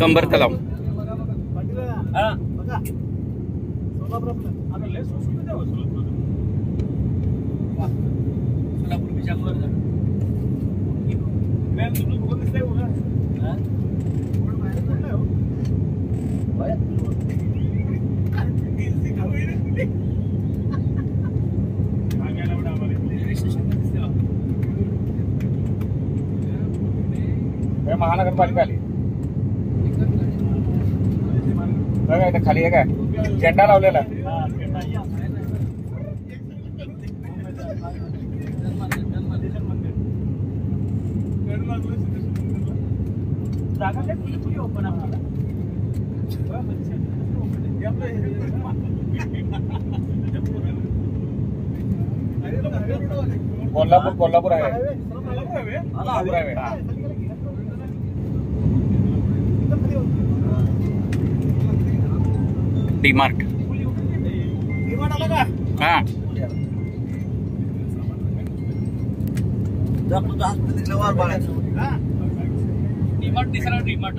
कंबर तलाव महानगरपालिका आली बघा इथं खाली आहे काय झेंडा लावलेला कोल्हापूर आहे डीमार्ट हाँ डीमार्ट तिसरा डीमार्ट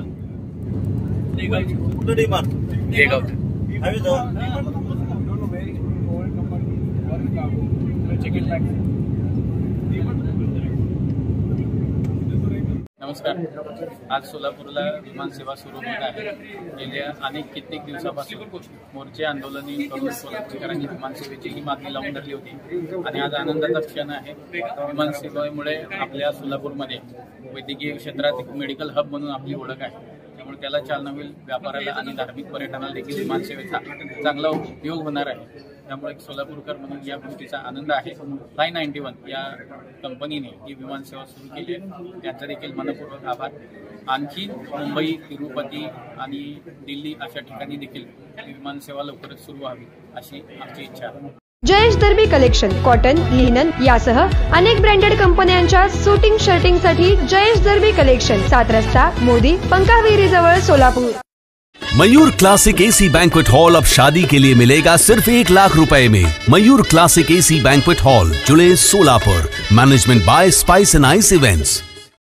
नमस्कार। आज सोलापूरला विमान सेवा सुरू होत आहे। गेल्या कित्येक दिवसापासून मोर्चे आंदोलने करून सोलापूरकरांनी विमान सेवेची ही मागणी लावून धरली होती आणि आज आनंदाचा क्षण आहे। विमान सेवेमुळे आपल्या सोलापूरमध्ये वैद्यकीय क्षेत्रात एक मेडिकल हब म्हणून आपली ओळख आहे, त्यामुळे त्याला चालना होईल। व्यापाराला आणि धार्मिक पर्यटनाला देखील विमान सेवेचा चांगला उपयोग होणार आहे, त्यामुळे सोलापूरकर म्हणून या गोष्टीचा आनंद आहे। फ्लाय 91 या कंपनीने ही विमान सेवा सुरू केली आहे, त्यांचा देखील मनपूर्वक आभार। आणखी मुंबई, तिरुपती आणि दिल्ली अशा ठिकाणी देखील विमान सेवा लवकरच सुरू व्हावी अशी आमची इच्छा आहे। जयेश दर्बी कलेक्शन कॉटन, लिनन यासह अनेक ब्रँडेड कंपन्यांच्या सूटिंग शर्टिंग साठी जयेश दर्बी कलेक्शन, 7 रस्ता मोदी पंकाविरी जवळ Solapur. Mayur classic AC banquet hall अब शादी के लिए मिलेगा सिर्फ 1 लाख रुपए में। Mayur classic AC banquet hall, July, Solapur. Management by spice end ice events.